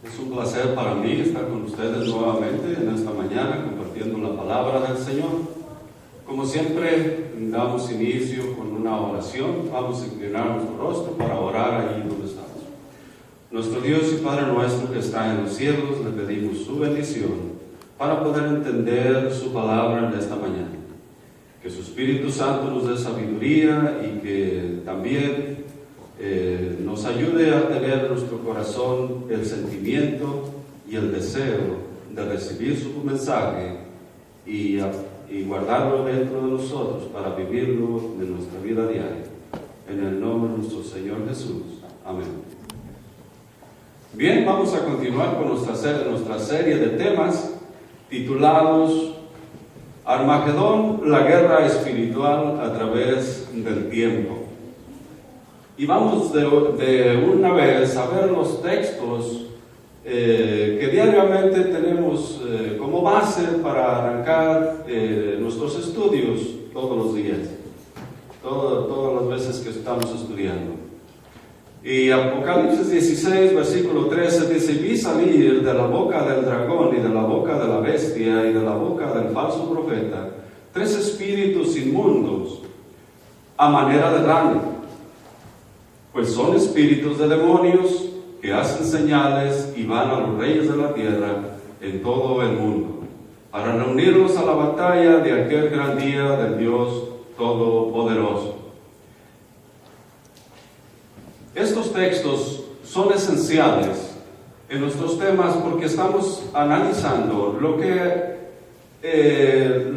Es un placer para mí estar con ustedes nuevamente en esta mañana compartiendo la palabra del Señor. Como siempre, damos inicio con una oración. Vamos a inclinar nuestro rostro para orar allí donde estamos. Nuestro Dios y Padre nuestro que está en los cielos, le pedimos su bendición para poder entender su palabra en esta mañana. Que su Espíritu Santo nos dé sabiduría y que también nos ayude a tener en nuestro corazón el sentimiento y el deseo de recibir su mensaje y guardarlo dentro de nosotros para vivirlo en nuestra vida diaria. En el nombre de nuestro Señor Jesús. Amén. Bien, vamos a continuar con nuestra serie de temas titulados Armagedón, la guerra espiritual a través del tiempo. Y vamos de una vez a ver los textos que diariamente tenemos como base para arrancar nuestros estudios todos los días, todas las veces que estamos estudiando. Y Apocalipsis 16, versículo 13 dice: vi salir de la boca del dragón y de la boca de la bestia y de la boca del falso profeta 3 espíritus inmundos a manera de ranas, pues son espíritus de demonios que hacen señales y van a los reyes de la tierra en todo el mundo, para reunirlos a la batalla de aquel gran día del Dios Todopoderoso. Estos textos son esenciales en nuestros temas porque estamos analizando lo que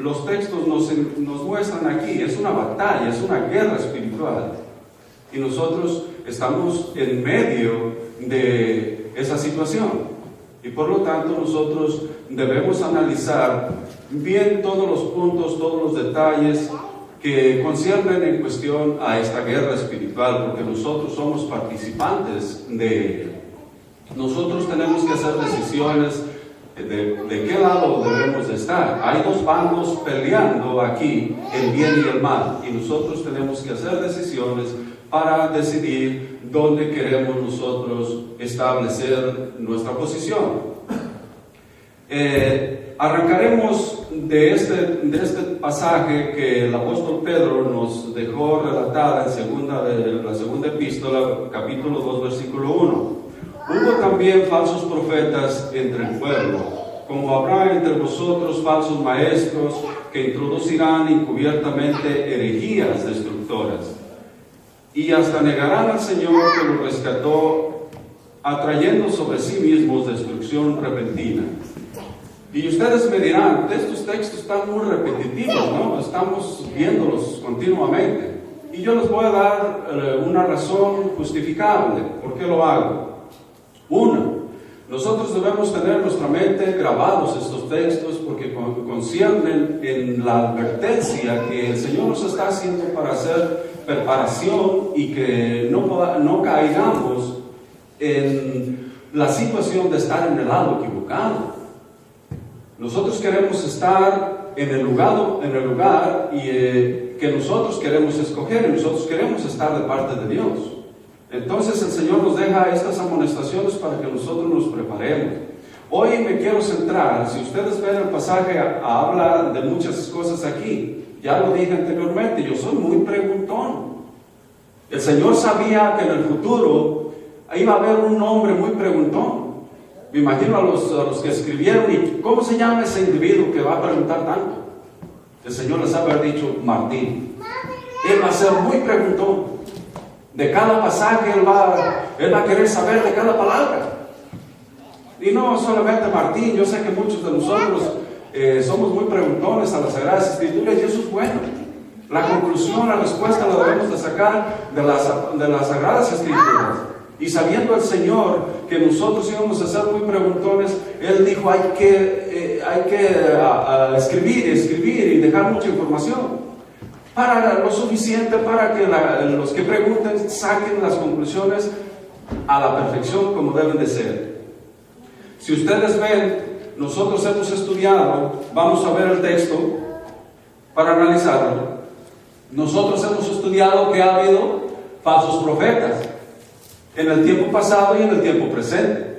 los textos nos muestran aquí. Es una batalla, es una guerra espiritual. Y nosotros estamos en medio de esa situación. Y por lo tanto nosotros debemos analizar bien todos los puntos, todos los detalles que conciernen en cuestión a esta guerra espiritual, porque nosotros somos participantes de ella. Nosotros tenemos que hacer decisiones de qué lado debemos de estar. Hay 2 bandos peleando aquí, el bien y el mal, y nosotros tenemos que hacer decisiones para decidir dónde queremos nosotros establecer nuestra posición. Arrancaremos de este pasaje que el apóstol Pedro nos dejó relatada en la segunda epístola, capítulo 2, versículo 1. Hubo también falsos profetas entre el pueblo, como habrá entre vosotros falsos maestros que introducirán encubiertamente herejías destructoras, y hasta negarán al Señor que los rescató, atrayendo sobre sí mismos destrucción repentina. Y ustedes me dirán, estos textos están muy repetitivos, ¿no? Estamos viéndolos continuamente. Y yo les voy a dar una razón justificable. ¿Por qué lo hago? Una, nosotros debemos tener en nuestra mente grabados estos textos porque conciernen en la advertencia que el Señor nos está haciendo para hacer preparación y que no caigamos en la situación de estar en el lado equivocado. Nosotros queremos estar en el lugar que nosotros queremos escoger, y nosotros queremos estar de parte de Dios. Entonces el Señor nos deja estas amonestaciones para que nosotros nos preparemos. Hoy me quiero centrar, si ustedes ven el pasaje, habla de muchas cosas aquí. Ya lo dije anteriormente, yo soy muy preguntón. El Señor sabía que en el futuro iba a haber un hombre muy preguntón. Me imagino a los que escribieron, ¿y cómo se llama ese individuo que va a preguntar tanto? El Señor les ha haber dicho Martín. Él va a ser muy preguntón. De cada pasaje él va a querer saber de cada palabra. Y no solamente Martín, yo sé que muchos de nosotros somos muy preguntones a las Sagradas Escrituras, y eso es bueno. La conclusión, la respuesta la debemos de sacar de las Sagradas Escrituras. Y sabiendo el Señor que nosotros íbamos a ser muy preguntones, Él dijo, hay que escribir y dejar mucha información. Para lo suficiente para que los que pregunten saquen las conclusiones a la perfección como deben de ser. Si ustedes ven, nosotros hemos estudiado, vamos a ver el texto para analizarlo. Nosotros hemos estudiado que ha habido falsos profetas en el tiempo pasado y en el tiempo presente.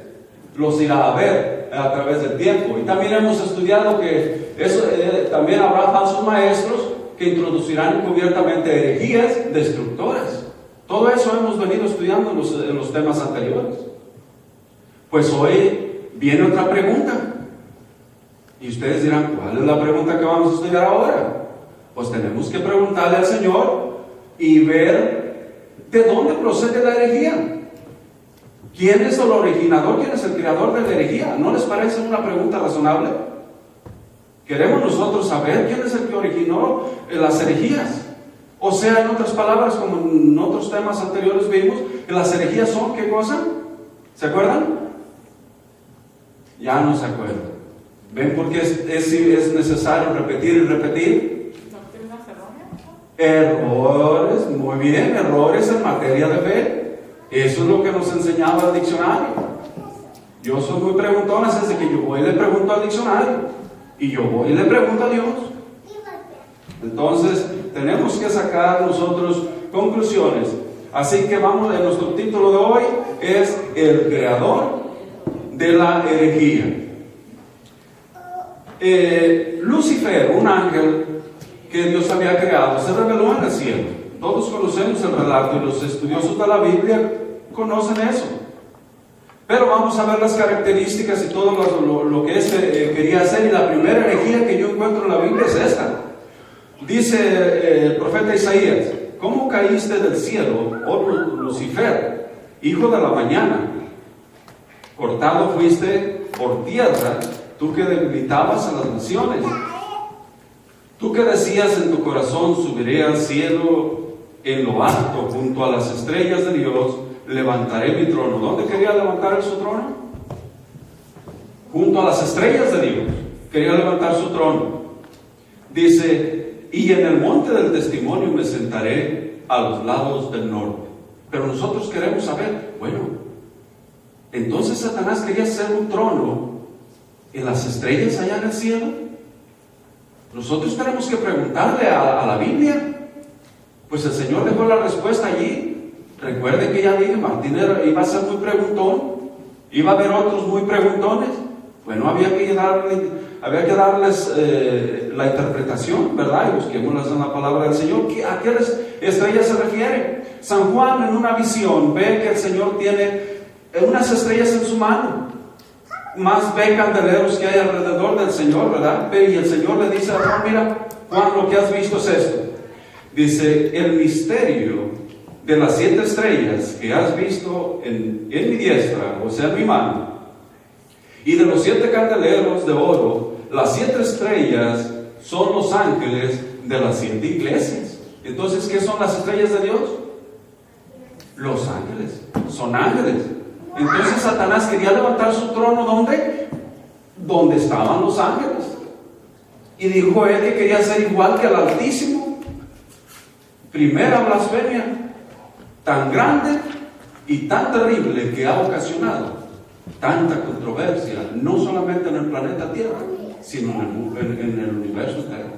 los irá a ver a través del tiempo. Y también hemos estudiado que eso, también habrá falsos maestros que introducirán encubiertamente herejías destructoras. Todo eso hemos venido estudiando en los temas anteriores. Pues hoy viene otra pregunta. Y ustedes dirán, ¿cuál es la pregunta que vamos a estudiar ahora? Pues tenemos que preguntarle al Señor y ver de dónde procede la herejía. ¿Quién es el originador? ¿Quién es el creador de la herejía? ¿No les parece una pregunta razonable? Queremos nosotros saber quién es el que originó las herejías. O sea, en otras palabras, como en otros temas anteriores vimos, que las herejías son, ¿qué cosa? ¿Se acuerdan? Ya no se acuerdan. ¿Ven por qué es necesario repetir y repetir? Errores, muy bien, errores en materia de fe. Eso es lo que nos enseñaba el diccionario. Yo soy muy preguntón, así que yo voy y le pregunto al diccionario. Y yo voy y le pregunto a Dios. Entonces, tenemos que sacar nosotros conclusiones. Así que vamos, en nuestro título de hoy es el creador de la herejía. Lucifer, un ángel que Dios había creado, se reveló en el cielo. Todos conocemos el relato y los estudiosos de la Biblia conocen eso. Pero vamos a ver las características y todo lo que quería hacer. Y la primera herejía que yo encuentro en la Biblia es esta. Dice el profeta Isaías: ¿cómo caíste del cielo, oh Lucifer, hijo de la mañana? Cortado fuiste por tierra, tú que debilitabas a las naciones. Tú que decías en tu corazón: subiré al cielo en lo alto, junto a las estrellas de Dios, levantaré mi trono. ¿Dónde quería levantar su trono? Junto a las estrellas de Dios quería levantar su trono. Dice: y en el monte del testimonio me sentaré a los lados del norte. Pero nosotros queremos saber, bueno, entonces Satanás quería hacer un trono en las estrellas allá en el cielo. Nosotros tenemos que preguntarle a la Biblia. Pues el Señor dejó la respuesta allí. Recuerden que ya dije, Martín iba a ser muy preguntón, iba a haber otros muy preguntones. Bueno, había que darles la interpretación, ¿verdad? Y busquémoslas en la palabra del Señor. ¿A qué estrellas se refiere? San Juan, en una visión, ve que el Señor tiene unas estrellas en su mano. Más ve candeleros que hay alrededor del Señor, ¿verdad? Y el Señor le dice a Juan: mira, Juan, lo que has visto es esto. Dice: el misterio de las 7 estrellas que has visto en mi diestra, o sea, en mi mano, y de los 7 candeleros de oro, las 7 estrellas son los ángeles de las 7 iglesias. Entonces, ¿qué son las estrellas de Dios? Los ángeles, son ángeles. Entonces Satanás quería levantar su trono, ¿dónde? Donde estaban los ángeles. Y dijo él que quería ser igual que el Altísimo. Primera blasfemia tan grande y tan terrible que ha ocasionado tanta controversia, no solamente en el planeta Tierra, sino en el universo entero.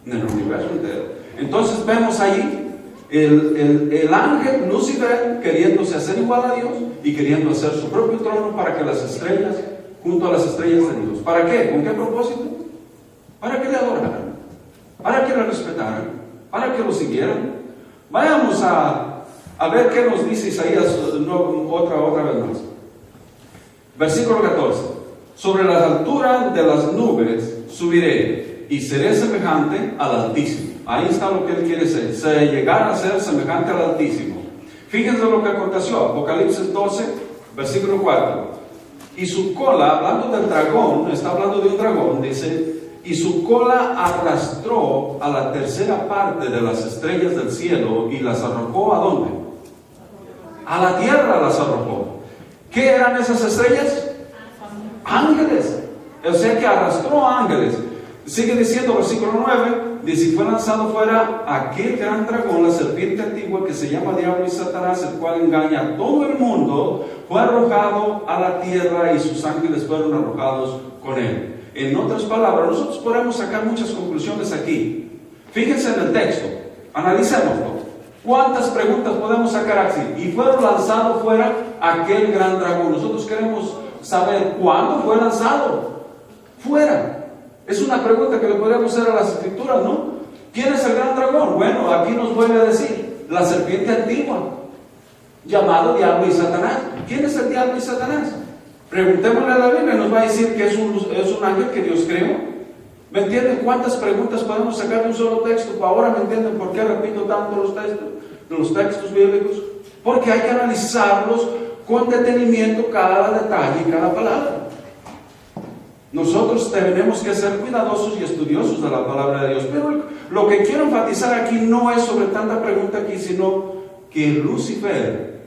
En el universo entero. Entonces vemos ahí el ángel Lucifer queriéndose hacer igual a Dios y queriendo hacer su propio trono para que las estrellas, junto a las estrellas de Dios. ¿Para qué? ¿Con qué propósito? Para que le adoraran, para que le respetaran, para que lo siguieran. Vayamos a ver qué nos dice Isaías otra vez más. Versículo 14. Sobre las alturas de las nubes subiré y seré semejante al Altísimo. Ahí está lo que él quiere ser, llegar a ser semejante al Altísimo. Fíjense lo que aconteció, Apocalipsis 12, versículo 4. Y su cola, hablando del dragón, está hablando de un dragón, dice: y su cola arrastró a la tercera parte de las estrellas del cielo y las arrojó ¿a dónde? A la tierra las arrojó. ¿Qué eran esas estrellas? Ángeles. O sea que arrastró ángeles. Sigue diciendo, versículo 9, dice: y fue lanzado fuera aquel gran dragón, la serpiente antigua, que se llama Diablo y Satanás, el cual engaña a todo el mundo, fue arrojado a la tierra y sus ángeles fueron arrojados con él. En otras palabras, nosotros podemos sacar muchas conclusiones aquí. Fíjense en el texto, analicémoslo. ¿Cuántas preguntas podemos sacar aquí? Y fueron lanzados fuera aquel gran dragón. Nosotros queremos saber cuándo fue lanzado fuera. Es una pregunta que le podríamos hacer a las escrituras, ¿no? ¿Quién es el gran dragón? Bueno, aquí nos vuelve a decir, la serpiente antigua, llamado diablo y Satanás. ¿Quién es el diablo y Satanás? Preguntémosle a la Biblia, nos va a decir que es un ángel que Dios creó. ¿Me entienden cuántas preguntas podemos sacar de un solo texto? Ahora me entienden por qué repito tanto los textos bíblicos. Porque hay que analizarlos con detenimiento cada detalle y cada palabra. Nosotros tenemos que ser cuidadosos y estudiosos de la palabra de Dios. Pero lo que quiero enfatizar aquí no es sobre tanta pregunta aquí, sino que Lucifer,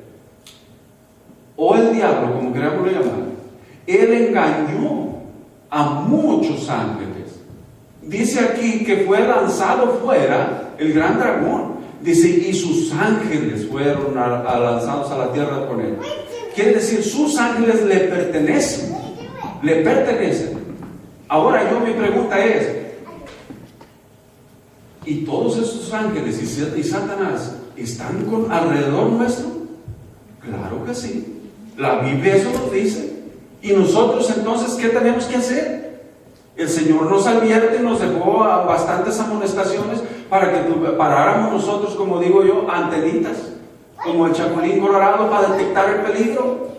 o el diablo, como queramos llamar, él engañó a muchos ángeles. Dice aquí que fue lanzado fuera el gran dragón. Dice, y sus ángeles fueron lanzados a la tierra con él. Quiere decir, sus ángeles le pertenecen. Le pertenecen. Ahora mi pregunta es, ¿y todos estos ángeles y Satanás están alrededor nuestro? Claro que sí. La Biblia eso nos dice. ¿Y nosotros entonces qué tenemos que hacer? El Señor nos advierte, nos dejó bastantes amonestaciones para que paráramos nosotros, como digo yo, antenitas, como el chapulín colorado, para detectar el peligro.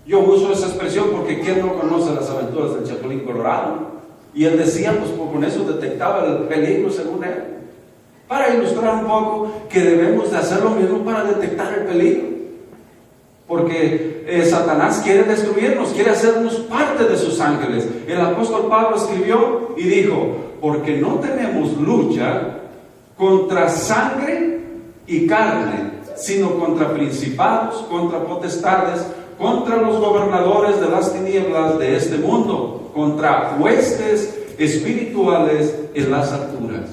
Yo uso esa expresión porque ¿quién no conoce las aventuras del chapulín colorado? Y él decía, pues con eso detectaba el peligro según él. Para ilustrar un poco que debemos de hacer lo mismo para detectar el peligro. Porque Satanás quiere destruirnos, quiere hacernos parte de sus ángeles. El apóstol Pablo escribió y dijo, porque no tenemos lucha contra sangre y carne, sino contra principados, contra potestades, contra los gobernadores de las tinieblas de este mundo, contra huestes espirituales en las alturas.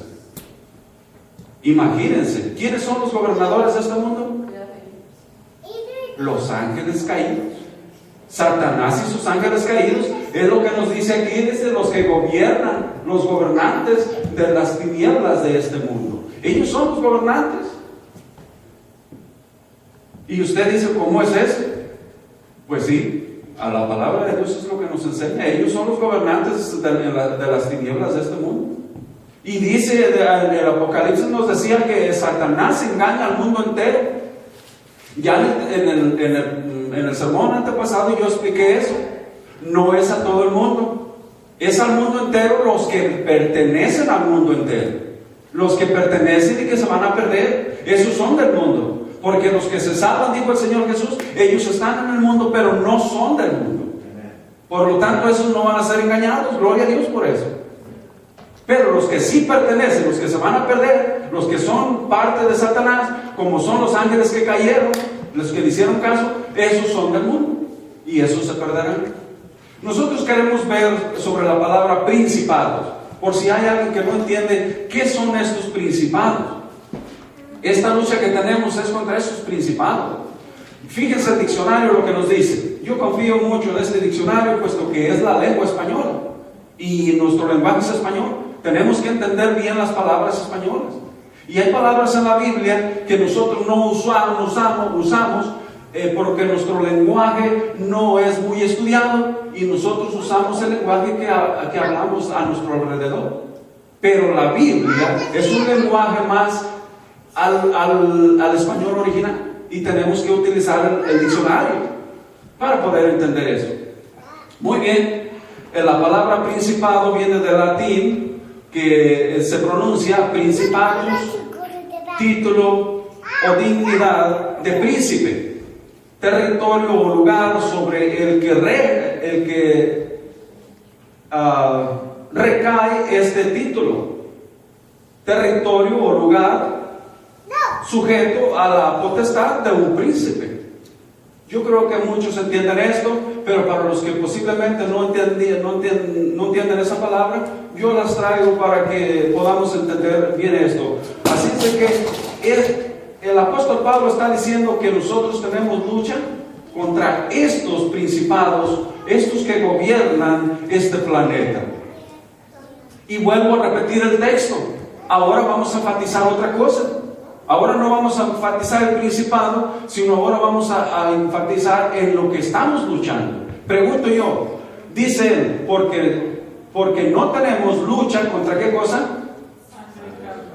Imagínense, ¿quiénes son los gobernadores de este mundo? Los ángeles caídos. Satanás y sus ángeles caídos es lo que nos dice aquí, dice los que gobiernan, los gobernantes de las tinieblas de este mundo. Ellos son los gobernantes. Y usted dice, ¿cómo es eso? Pues sí, a la palabra de Dios es lo que nos enseña. Ellos son los gobernantes de las tinieblas de este mundo. Y dice, el Apocalipsis nos decía que Satanás engaña al mundo entero. Ya en el sermón antepasado yo expliqué eso. No es a todo el mundo, es al mundo entero, los que pertenecen al mundo entero. Los que pertenecen y que se van a perder, esos son del mundo. Porque los que se salvan, dijo el Señor Jesús, ellos están en el mundo, pero no son del mundo. Por lo tanto, esos no van a ser engañados, gloria a Dios por eso. Pero los que sí pertenecen, los que se van a perder, los que son parte de Satanás, como son los ángeles que cayeron, los que le hicieron caso, esos son del mundo y esos se perderán. Nosotros queremos ver sobre la palabra principados, por si hay alguien que no entiende qué son estos principados. Esta lucha que tenemos es contra esos principados. Fíjense el diccionario lo que nos dice. Yo confío mucho en este diccionario, puesto que es la lengua española y nuestro lenguaje es español. Tenemos que entender bien las palabras españolas. Y hay palabras en la Biblia que nosotros no usamos porque nuestro lenguaje no es muy estudiado y nosotros usamos el lenguaje que hablamos a nuestro alrededor. Pero la Biblia es un lenguaje más al español original y tenemos que utilizar el diccionario para poder entender eso. Muy bien, la palabra principado viene del latín, que se pronuncia principatus, título o dignidad de príncipe, territorio o lugar sobre el que recae este título, territorio o lugar sujeto a la potestad de un príncipe. Yo creo que muchos entienden esto, pero para los que posiblemente no entienden esa palabra, yo las traigo para que podamos entender bien esto. Así es que el apóstol Pablo está diciendo que nosotros tenemos lucha contra estos principados, estos que gobiernan este planeta. Y vuelvo a repetir el texto. Ahora vamos a enfatizar otra cosa. Ahora no vamos a enfatizar el principado, sino ahora vamos a enfatizar en lo que estamos luchando. Pregunto yo, dice él, porque no tenemos lucha contra ¿qué cosa?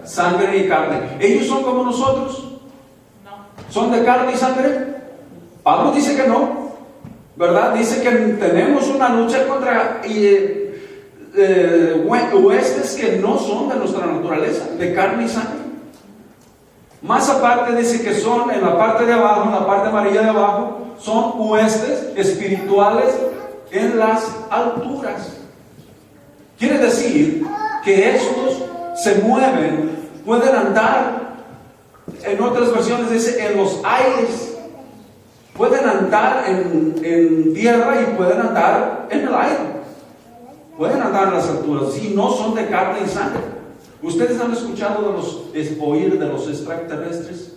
Sangre y carne. ¿Ellos son como nosotros? ¿Son de carne y sangre? Pablo dice que no, ¿verdad? Dice que tenemos una lucha contra huestes que no son de nuestra naturaleza, de carne y sangre. Más aparte dice que son en la parte de abajo, en la parte amarilla de abajo, son huestes espirituales en las alturas. Quiere decir que estos se mueven, pueden andar, en otras versiones dice en los aires, pueden andar en tierra y pueden andar en el aire, pueden andar en las alturas, y no son de carne y sangre. ¿Ustedes han escuchado oír de los extraterrestres?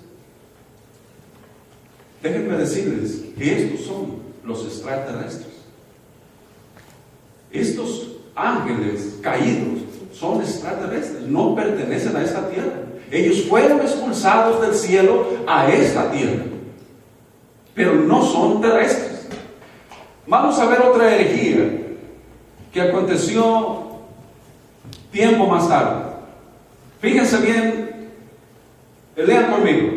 Déjenme decirles que estos son los extraterrestres. Estos ángeles caídos son extraterrestres, no pertenecen a esta tierra. Ellos fueron expulsados del cielo a esta tierra, pero no son terrestres. Vamos a ver otra herejía que aconteció tiempo más tarde. Fíjense bien, lean conmigo,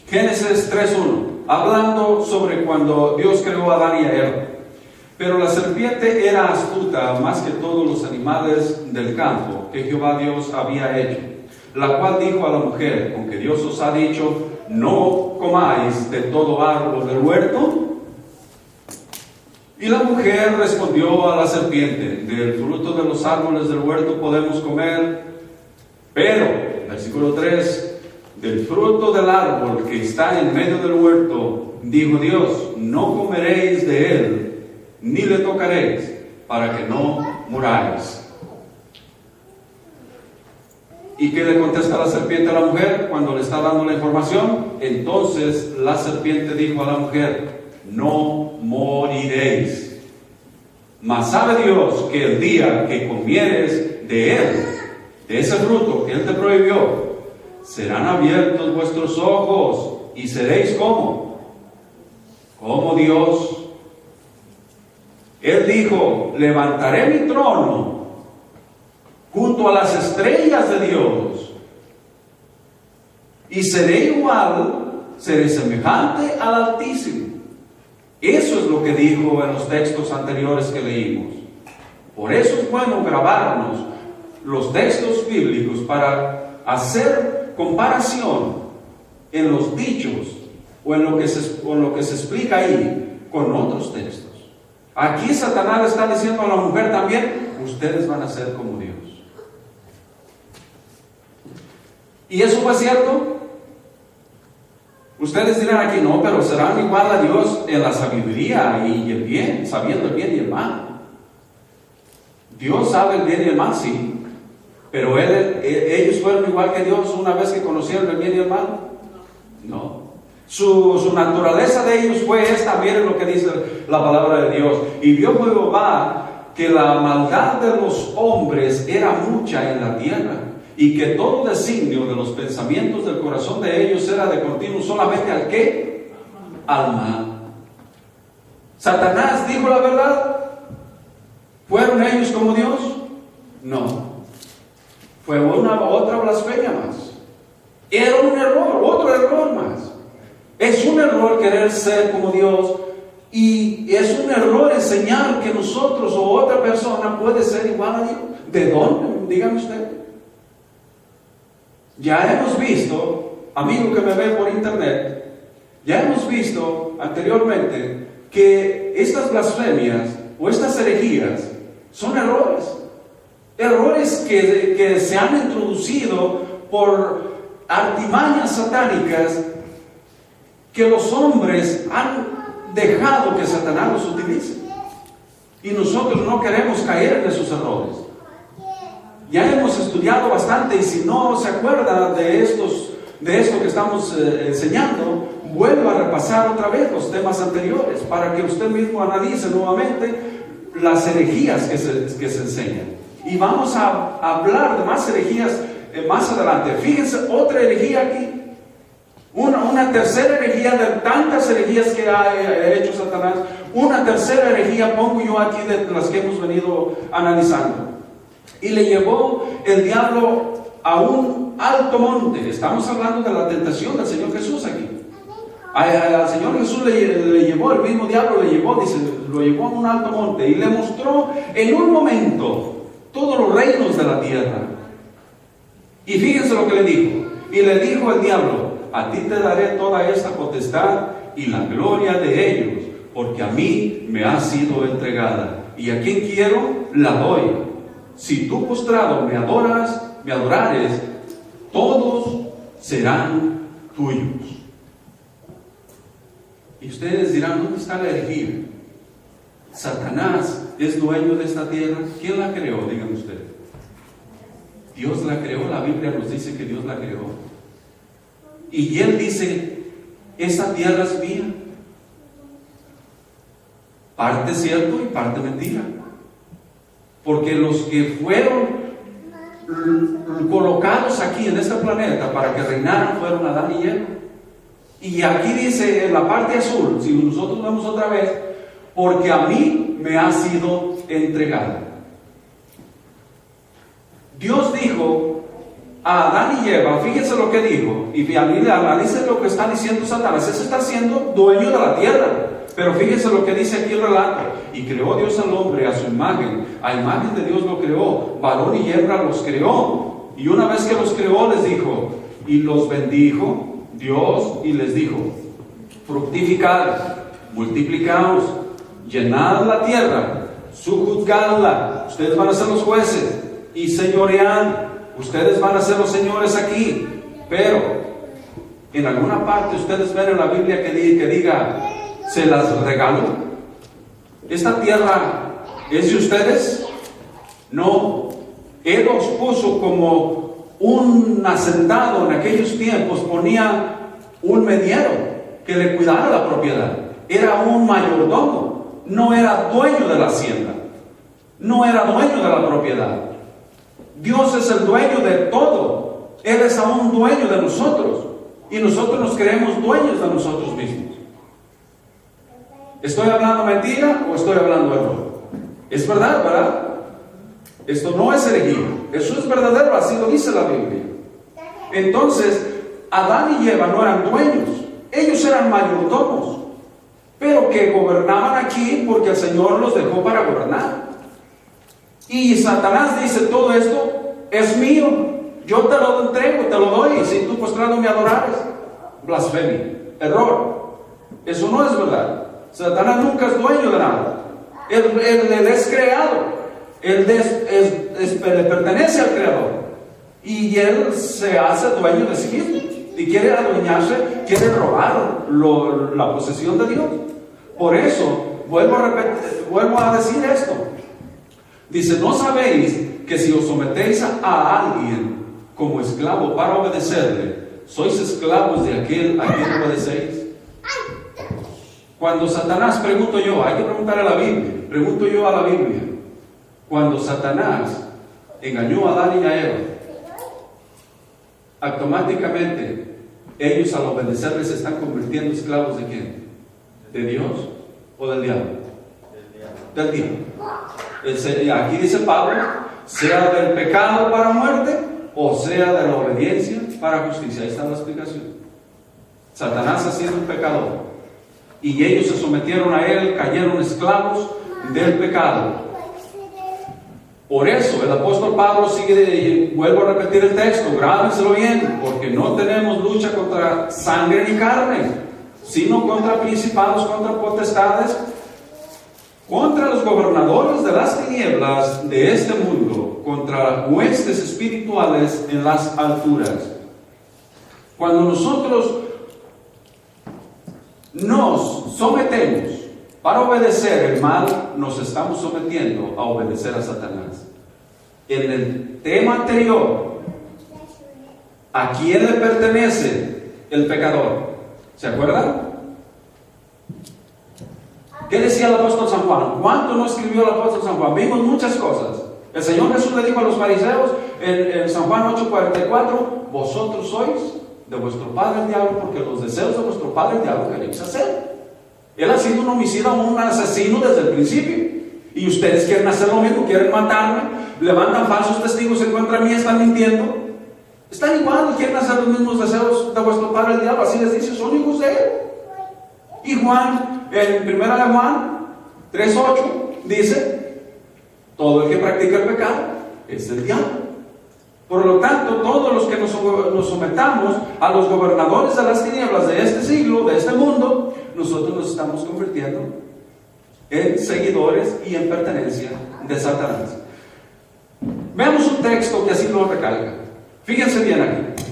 Génesis 3:1, hablando sobre cuando Dios creó a Adán y a Eva. Pero la serpiente era astuta más que todos los animales del campo que Jehová Dios había hecho, la cual dijo a la mujer, aunque Dios os ha dicho, no comáis de todo árbol del huerto. Y la mujer respondió a la serpiente, del fruto de los árboles del huerto podemos comer, pero, versículo 3, del fruto del árbol que está en medio del huerto, dijo Dios, no comeréis de él, ni le tocaréis, para que no muráis. ¿Y qué le contesta la serpiente a la mujer cuando le está dando la información? Entonces la serpiente dijo a la mujer, no moriréis. Mas sabe Dios que el día que comieres de él, de ese fruto que él te prohibió, serán abiertos vuestros ojos y seréis como Dios. Él dijo, levantaré mi trono junto a las estrellas de Dios y seré igual, seré semejante al Altísimo. Eso es lo que dijo en los textos anteriores que leímos. Por eso es bueno grabarnos los textos bíblicos para hacer comparación en los dichos o en lo que se explica ahí con otros textos. Aquí Satanás está diciendo a la mujer también, ustedes van a ser como Dios. ¿Y eso fue cierto? Ustedes dirán aquí, no, pero serán igual a Dios en la sabiduría y el bien, sabiendo el bien y el mal. Dios sabe el bien y el mal, sí. Pero ellos fueron igual que Dios una vez que conocieron el bien y el mal. No. Su naturaleza de ellos fue esta. Miren lo que dice la palabra de Dios. Y vio Jehová que la maldad de los hombres era mucha en la tierra, y que todo designio de los pensamientos del corazón de ellos era de continuo solamente ¿al qué? Al mal. ¿Satanás dijo la verdad? ¿Fueron ellos como Dios? No. Fue otra blasfemia más. Era un error, otro error más. Es un error querer ser como Dios, y es un error enseñar que nosotros o otra persona puede ser igual a Dios. ¿De dónde? Dígame usted. Ya hemos visto, amigo que me ve por internet, ya hemos visto anteriormente que estas blasfemias o estas herejías son errores. Errores que se han introducido por artimañas satánicas que los hombres han dejado que Satanás los utilice. Y nosotros no queremos caer en esos errores. Ya hemos estudiado bastante, y si no se acuerda de esto que estamos enseñando, vuelva a repasar otra vez los temas anteriores para que usted mismo analice nuevamente las herejías que se enseñan. Y vamos a hablar de más herejías más adelante. Fíjense, otra herejía aquí Una tercera herejía de tantas herejías que ha hecho Satanás. Una tercera herejía pongo yo aquí de las que hemos venido analizando. Y le llevó el diablo a un alto monte. Estamos hablando de la tentación del Señor Jesús aquí. Al Señor Jesús le llevó, el mismo diablo le llevó, dice, lo llevó a un alto monte y le mostró en un momento todos los reinos de la tierra. Y fíjense lo que le dijo. Y le dijo el diablo: a ti te daré toda esta potestad y la gloria de ellos, porque a mí me ha sido entregada, y a quien quiero la doy. Si tú postrado me adorares, todos serán tuyos. Y ustedes dirán: ¿dónde está la herejía? Satanás es dueño de esta tierra. ¿Quién la creó? Díganme ustedes. Dios la creó. La Biblia nos dice que Dios la creó. Y él dice: esta tierra es mía. Parte cierto y parte mentira. Porque los que fueron colocados aquí en este planeta para que reinaran fueron Adán y Eva. Y aquí dice en la parte azul, si nosotros vemos otra vez, porque a mí me ha sido entregada. Dios dijo a Adán y Eva, fíjense lo que dijo, y analicen lo que está diciendo Satanás. Ese está siendo dueño de la tierra. Pero fíjense lo que dice aquí el relato: y creó Dios al hombre a su imagen, a imagen de Dios lo creó, varón y hembra los creó. Y una vez que los creó, les dijo, y los bendijo Dios, y les dijo: fructificad, multiplicaos, llenad la tierra, sojuzgadla. Ustedes van a ser los jueces, y señoread. Ustedes van a ser los señores aquí. Pero en alguna parte ustedes ven en la Biblia que diga: se las regalo. ¿Esta tierra es de ustedes? No. Él los puso como un hacendado. En aquellos tiempos ponía un mediero que le cuidara la propiedad. Era un mayordomo. No era dueño de la hacienda. No era dueño de la propiedad. Dios es el dueño de todo. Él es aún dueño de nosotros. Y nosotros nos creemos dueños de nosotros mismos. ¿Estoy hablando mentira o estoy hablando error? Es verdad, ¿verdad? Esto no es herejía. Eso es verdadero, así lo dice la Biblia. Entonces, Adán y Eva no eran dueños. Ellos eran mayordomos, pero que gobernaban aquí porque el Señor los dejó para gobernar. Y Satanás dice: todo esto es mío, yo te lo entrego, te lo doy, si tú postrado me adorares. Blasfemia, error. Eso no es verdad. Satanás nunca es dueño de nada. Él es creado. Él le pertenece al Creador. Y él se hace dueño de sí mismo. Y quiere adueñarse, quiere robar la posesión de Dios. Por eso, vuelvo a decir esto. Dice: ¿no sabéis que si os sometéis a alguien como esclavo para obedecerle, sois esclavos de aquel a quien obedecéis? Cuando Satanás, pregunto yo, hay que preguntar a la Biblia, pregunto yo a la Biblia, cuando Satanás engañó a Adán y a Eva, automáticamente ellos al obedecerles se están convirtiendo esclavos ¿de quién? ¿De Dios o del diablo? Del diablo. Aquí dice Pablo: sea del pecado para muerte o sea de la obediencia para justicia. Ahí está la explicación. Satanás ha sido un pecador y ellos se sometieron a él, cayeron esclavos del pecado. Por eso el apóstol Pablo sigue, vuelvo a repetir el texto, grábenselo bien, porque no tenemos lucha contra sangre ni carne, sino contra principados, contra potestades, contra los gobernadores de las tinieblas de este mundo, contra huestes espirituales en las alturas. Cuando nosotros nos sometemos para obedecer el mal, nos estamos sometiendo a obedecer a Satanás. En el tema anterior, ¿a quién le pertenece el pecador? ¿Se acuerdan? ¿Qué decía el apóstol San Juan? ¿Cuánto no escribió el apóstol San Juan? Vimos muchas cosas. El Señor Jesús le dijo a los fariseos en San Juan 8:44: vosotros sois de vuestro padre el diablo, porque los deseos de vuestro padre el diablo queréis hacer. Él ha sido un homicida, un asesino desde el principio. Y ustedes quieren hacer lo mismo, quieren matarme, levantan falsos testigos en contra mí, están mintiendo. Están igual y quieren hacer los mismos deseos de vuestro padre el diablo. Así les dice, son hijos de él. Y Juan, en 1 Juan 3:8, dice: todo el que practica el pecado es el diablo. Por lo tanto, todos los que nos sometamos a los gobernadores de las tinieblas de este siglo, de este mundo, nosotros nos estamos convirtiendo en seguidores y en pertenencia de Satanás. Veamos un texto que así lo recalca. Fíjense bien aquí.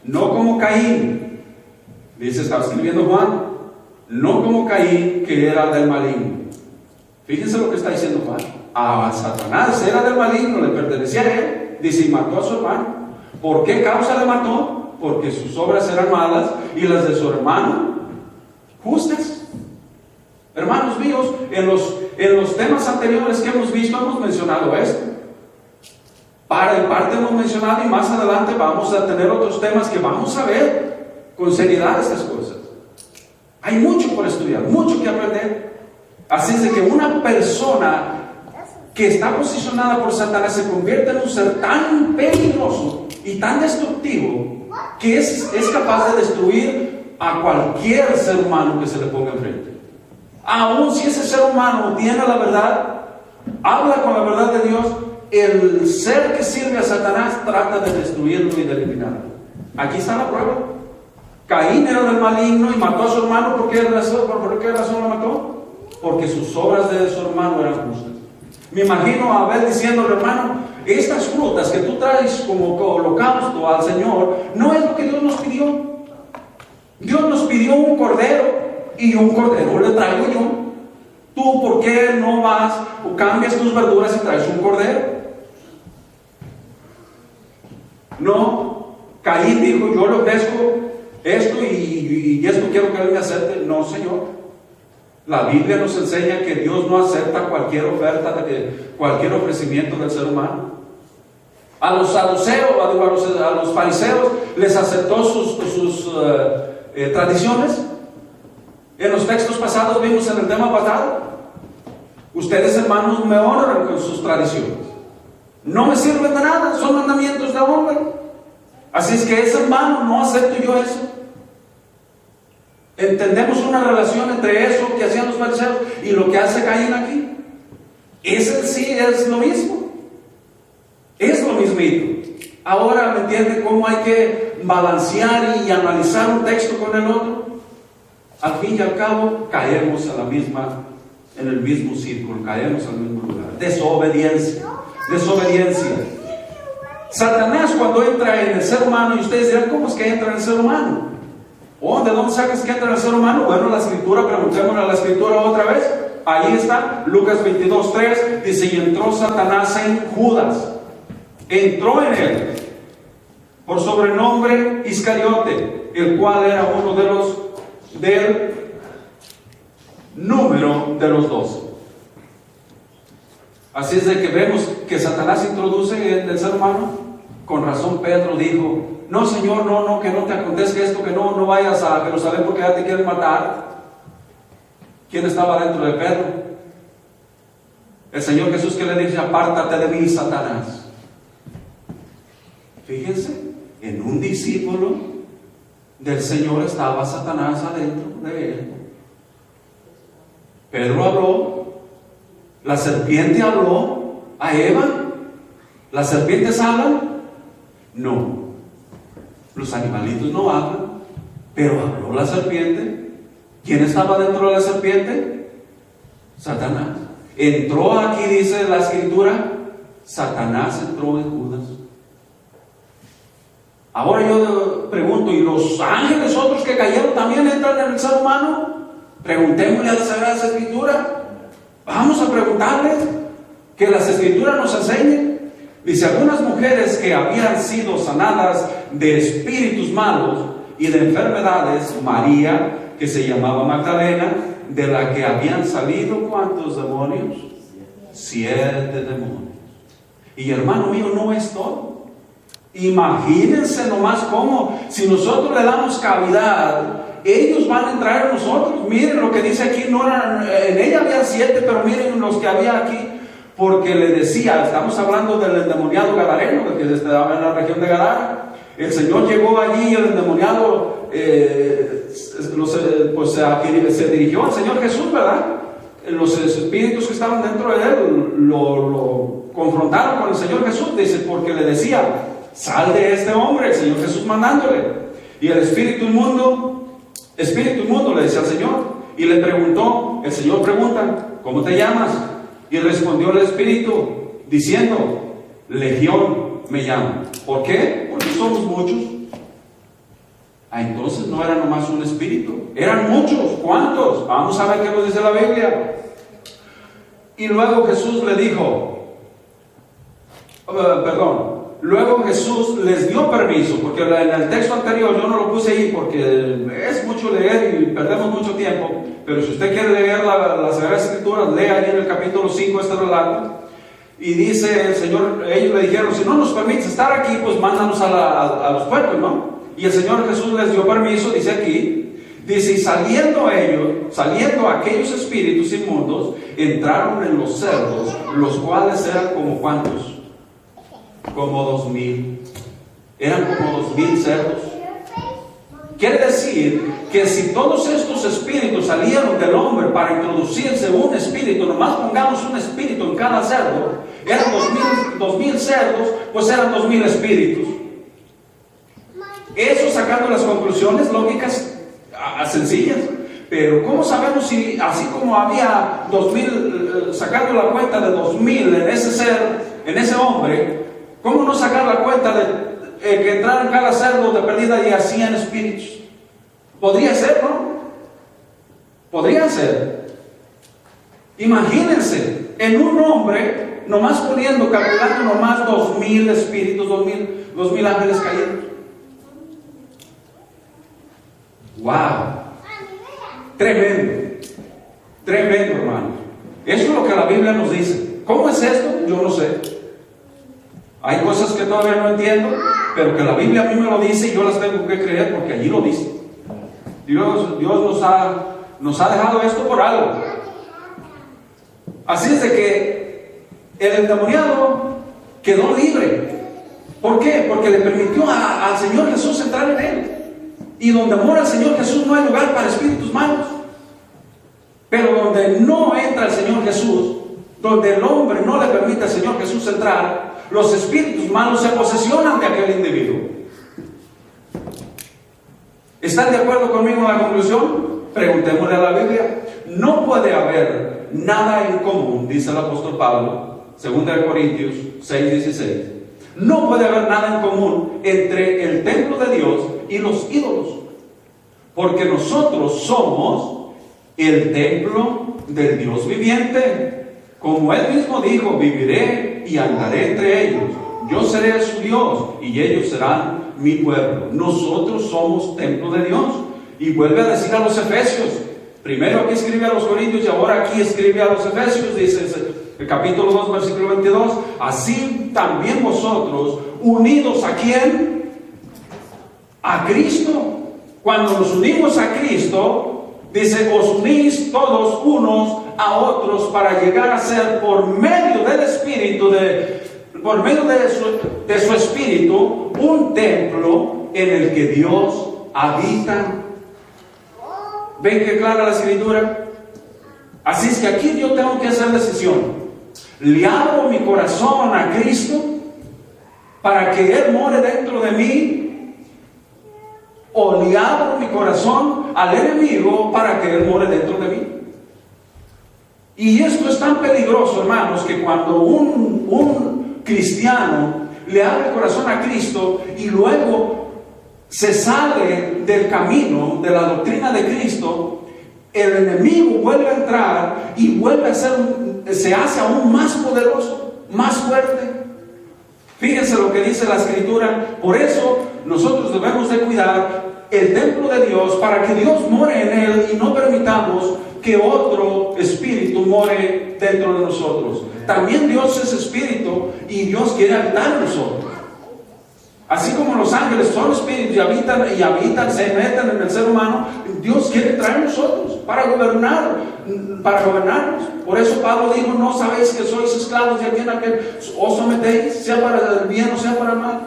No como Caín, dice, estaba escribiendo Juan, no como Caín, que era del maligno. Fíjense lo que está diciendo Juan. A Satanás era del maligno, le pertenecía a él. Dice, y mató a su hermano. ¿Por qué causa le mató? Porque sus obras eran malas y las de su hermano justas. Hermanos míos, en los temas anteriores que hemos visto, hemos mencionado esto. Parte hemos mencionado, y más adelante vamos a tener otros temas que vamos a ver con seriedad estas cosas. Hay mucho por estudiar, mucho que aprender. Así es de que una persona que está posicionada por Satanás se convierte en un ser tan peligroso y tan destructivo que es capaz de destruir a cualquier ser humano que se le ponga enfrente. Aun si ese ser humano tiene la verdad, habla con la verdad de Dios, el ser que sirve a Satanás trata de destruirlo y de eliminarlo. Aquí está la prueba. Caín era del maligno y mató a su hermano. ¿Por qué razón lo mató? Porque sus obras de su hermano eran justas. Me imagino a Abel diciéndole: hermano, estas frutas que tú traes como holocausto al Señor no es lo que Dios nos pidió. Dios nos pidió un cordero y un cordero le traigo yo. ¿Tú por qué no vas o cambias tus verduras y traes un cordero? No, Caín dijo: yo le ofrezco esto y esto quiero que él me acepte. No, Señor. La Biblia nos enseña que Dios no acepta cualquier oferta, cualquier ofrecimiento del ser humano. A los saduceos, a los fariseos, les aceptó sus tradiciones. En los textos pasados vimos en el tema pasado: ustedes, hermanos, me honran con sus tradiciones. No me sirven de nada, son mandamientos de hombre. Así es que ese hermano, no acepto yo eso. Entendemos una relación entre eso que hacían los fariseos y lo que hace Caín aquí. Ese sí es lo mismo. Es lo mismito. Ahora, ¿me entiende cómo hay que balancear y analizar un texto con el otro? Al fin y al cabo, caemos en el mismo círculo, caemos al mismo lugar. Desobediencia. Satanás, cuando entra en el ser humano, y ustedes dirán: ¿cómo es que entra en el ser humano? ¿De dónde sacas que entra en el ser humano? Bueno, la escritura, preguntémosle a la escritura otra vez. Ahí está, Lucas 22:3, dice: y entró Satanás en Judas. Entró en él, por sobrenombre Iscariote, el cual era uno del número de los 12. Así es de que vemos que Satanás introduce en el ser humano. Con razón Pedro dijo: no, Señor, no, que no te acontezca esto, que no vayas a Jerusalén porque ya te quieren matar. ¿Quién estaba dentro de Pedro? El Señor Jesús, que le dice: apártate de mí, Satanás. Fíjense, en un discípulo del Señor estaba Satanás adentro de él. Pedro habló, la serpiente habló a Eva. ¿Las serpientes hablan? No. Los animalitos no hablan, pero habló la serpiente. ¿Quién estaba dentro de la serpiente? Satanás. Entró aquí, dice la escritura, Satanás entró en Judas. Ahora yo pregunto: ¿y los ángeles otros que cayeron también entran en el ser humano? Preguntémosle a la Sagrada Escritura. Vamos a preguntarles, que las Escrituras nos enseñen. Dice: algunas mujeres que habían sido sanadas de espíritus malos y de enfermedades, María, que se llamaba Magdalena, de la que habían salido, ¿cuántos demonios? 7 demonios. Y hermano mío, no es todo. Imagínense nomás cómo, si nosotros le damos cavidad, ellos van a entrar en nosotros. Miren lo que dice aquí, no eran, en ella había 7, pero miren los que había aquí. Porque le decía, estamos hablando del endemoniado gadareno, que estaba en la región de Gadara. El Señor llegó allí y el endemoniado se dirigió al Señor Jesús, ¿verdad? Los espíritus que estaban dentro de él lo confrontaron con el Señor Jesús, dice, porque le decía, sal de este hombre, el Señor Jesús mandándole. Y el espíritu inmundo le decía al Señor, y le preguntó, el Señor pregunta, ¿cómo te llamas? Y respondió el espíritu, diciendo, Legión me llamo. ¿Por qué? Porque somos muchos. Entonces no era nomás un espíritu, eran muchos. ¿Cuántos? Vamos a ver qué nos dice la Biblia. Y luego Jesús le dijo, luego Jesús les dio permiso, porque en el texto anterior yo no lo puse ahí porque es mucho leer y perdemos mucho tiempo, pero si usted quiere leer las Sagradas Escrituras, lea ahí en el capítulo 5 este relato. Y dice el Señor, ellos le dijeron, si no nos permites estar aquí, pues mándanos a los puertos, ¿no? Y el Señor Jesús les dio permiso, dice aquí, dice, y saliendo aquellos espíritus inmundos, entraron en los cerdos, los cuales eran como ¿cuántos? Como 2,000. Eran como 2,000 cerdos. Quiere decir que si todos estos espíritus salieron del hombre para introducirse un espíritu, nomás pongamos un espíritu en cada cerdo, eran 2,000 cerdos, pues eran 2,000 espíritus. Eso sacando las conclusiones lógicas sencillas. Pero ¿cómo sabemos si así como había 2,000, sacando la cuenta de 2,000 en ese ser, en ese hombre, cómo no sacar la cuenta de que entraran en cada cerdo de perdida y hacían espíritus? Podría ser, ¿no? Podría ser. Imagínense, en un hombre, nomás poniendo, calculando nomás 2,000 espíritus, 2,000 ángeles caídos. ¡Wow! Tremendo, tremendo, hermano. Eso es lo que la Biblia nos dice. ¿Cómo es esto? Yo no sé. Hay cosas que todavía no entiendo, pero que la Biblia a mí me lo dice y yo las tengo que creer porque allí lo dice. Dios nos ha dejado esto por algo. Así es de que el endemoniado quedó libre. ¿Por qué? Porque le permitió al Señor Jesús entrar en él. Y donde mora el Señor Jesús no hay lugar para espíritus malos. Pero donde no entra el Señor Jesús, donde el hombre no le permite al Señor Jesús entrar, los espíritus malos se posesionan de aquel individuo. ¿Están de acuerdo conmigo en la conclusión? Preguntémosle a la Biblia. No puede haber nada en común, dice el apóstol Pablo, 2 Corintios 6:16. No puede haber nada en común entre el templo de Dios y los ídolos, porque nosotros somos el templo del Dios viviente. Como Él mismo dijo, viviré y andaré entre ellos. Yo seré su Dios y ellos serán mi pueblo. Nosotros somos templo de Dios. Y vuelve a decir a los Efesios. Primero aquí escribe a los Corintios y ahora aquí escribe a los Efesios. Dice el capítulo 2, versículo 22. Así también vosotros, unidos ¿a quién? A Cristo. Cuando nos unimos a Cristo, dice, os unís todos unos a otros para llegar a ser por medio del Espíritu, por medio de su Espíritu, un templo en el que Dios habita. ¿Ven qué clara la Escritura? Así es que aquí yo tengo que hacer decisión. ¿Le abro mi corazón a Cristo para que Él more dentro de mí? ¿O le abro mi corazón al enemigo para que Él more dentro de mí? Y esto es tan peligroso, hermanos, que cuando un cristiano le abre el corazón a Cristo y luego se sale del camino de la doctrina de Cristo, el enemigo vuelve a entrar y vuelve a se hace aún más poderoso, más fuerte. Fíjense lo que dice la Escritura. Por eso nosotros debemos de cuidar el templo de Dios para que Dios more en él y no permitamos que otro espíritu more dentro de nosotros. También Dios es espíritu y Dios quiere habitar en nosotros. Así como los ángeles son espíritus y habitan, se meten en el ser humano, Dios quiere traer nosotros para gobernarnos. Por eso Pablo dijo, no sabéis que sois esclavos de alguien a que os sometéis, sea para el bien o sea para el mal.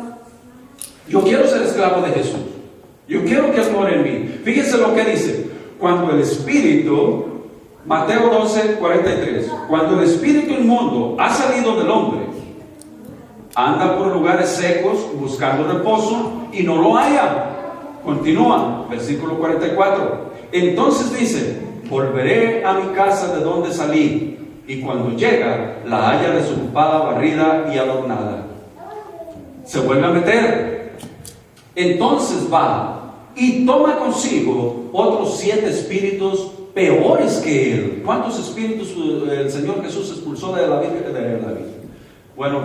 Yo quiero ser esclavo de Jesús. Yo quiero que Él more en mí. Fíjense lo que dice. Cuando el espíritu, Mateo 12:43, cuando el espíritu inmundo ha salido del hombre, anda por lugares secos buscando reposo y no lo halla. Continúa, versículo 44. Entonces dice, volveré a mi casa de donde salí, y cuando llega la halla desocupada, barrida y adornada. Se vuelve a meter. Entonces va y toma consigo otros 7 espíritus peores que él. ¿Cuántos espíritus el Señor Jesús expulsó de la Virgen? Bueno,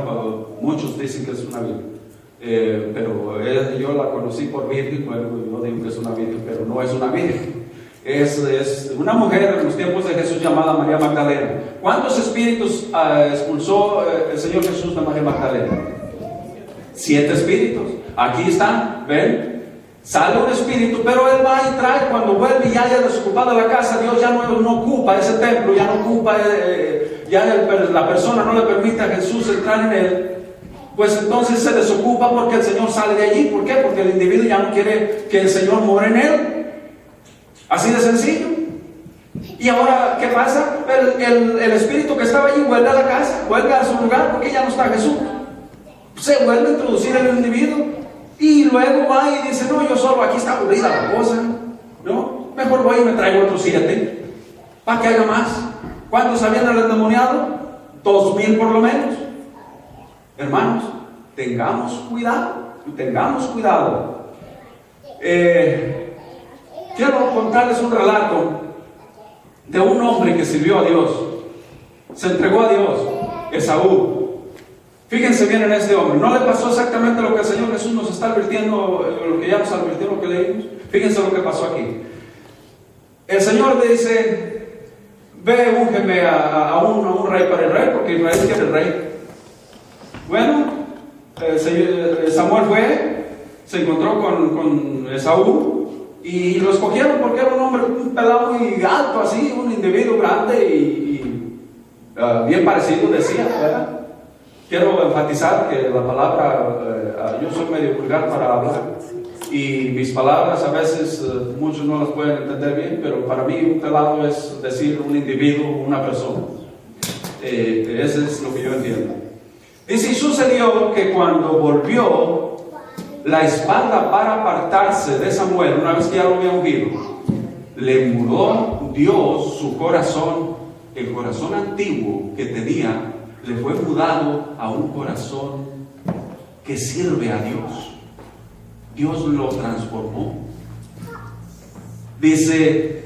muchos dicen que es una virgen, pero yo la conocí por virgen. Bueno, yo digo que es una virgen, pero no es una virgen. Es una mujer en los tiempos de Jesús llamada María Magdalena. ¿Cuántos espíritus expulsó el Señor Jesús de María Magdalena? 7 espíritus. Aquí están, ¿ven? Sale un espíritu, pero él va y trae. Cuando vuelve y ya haya desocupado la casa, Dios ya no ocupa ese templo, ya no ocupa, la persona no le permite a Jesús entrar en él. Pues entonces se desocupa porque el Señor sale de allí. ¿Por qué? Porque el individuo ya no quiere que el Señor more en él. Así de sencillo. Y ahora, ¿qué pasa? El espíritu que estaba allí vuelve a la casa, vuelve a su lugar porque ya no está Jesús. Se vuelve a introducir en el individuo. Y luego va y dice, no, yo solo, aquí está aburrida la cosa, ¿no? Mejor voy y me traigo otros 7, para que haga más. ¿Cuántos habían el endemoniado? 2,000 por lo menos. Hermanos, tengamos cuidado. Quiero contarles un relato de un hombre que sirvió a Dios, se entregó a Dios, Esaú. Fíjense bien en este hombre. No le pasó exactamente lo que el Señor Jesús nos está advirtiendo, lo que ya nos advirtió, lo que leímos. Fíjense lo que pasó aquí. El Señor le dice, ve, úngeme a un rey para el rey, porque Israel quiere el rey. Bueno, Samuel fue, se encontró con Esaú y lo escogieron porque era un hombre, un pelado muy alto, así, un individuo grande y bien parecido, decía, ¿verdad? Quiero enfatizar que la palabra, yo soy medio vulgar para hablar y mis palabras a veces muchos no las pueden entender bien, pero para mí un pelado es decir un individuo, una persona. Eso es lo que yo entiendo. Dice, y sucedió que cuando volvió la espalda para apartarse de Samuel, una vez que ya lo había ungido, le mudó Dios su corazón, el corazón antiguo que tenía, le fue mudado a un corazón que sirve a Dios. Dios lo transformó. Dice,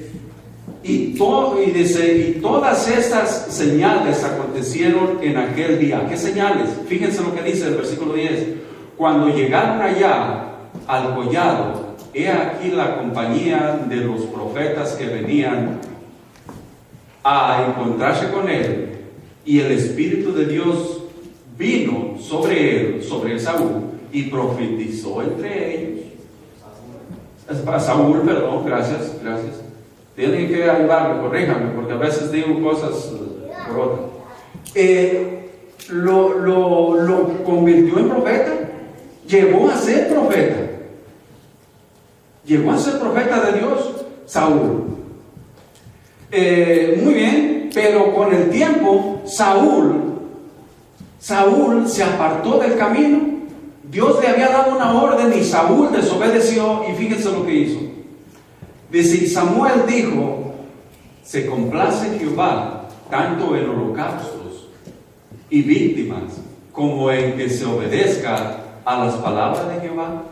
y todas estas señales acontecieron en aquel día. ¿Qué señales? Fíjense lo que dice el versículo 10. Cuando llegaron allá al collado, he aquí la compañía de los profetas que venían a encontrarse con él. Y el Espíritu de Dios vino sobre él, sobre Esaú, y profetizó entre ellos. Saúl, perdón, gracias. Tienen que ayudarme, corríjame, porque a veces digo cosas por otra. Lo convirtió en profeta, llegó a ser profeta de Dios, Saúl. Muy bien. Pero con el tiempo, Saúl se apartó del camino. Dios le había dado una orden y Saúl desobedeció. Y fíjense lo que hizo. Dice, y Samuel dijo, se complace Jehová tanto en holocaustos y víctimas como en que se obedezca a las palabras de Jehová.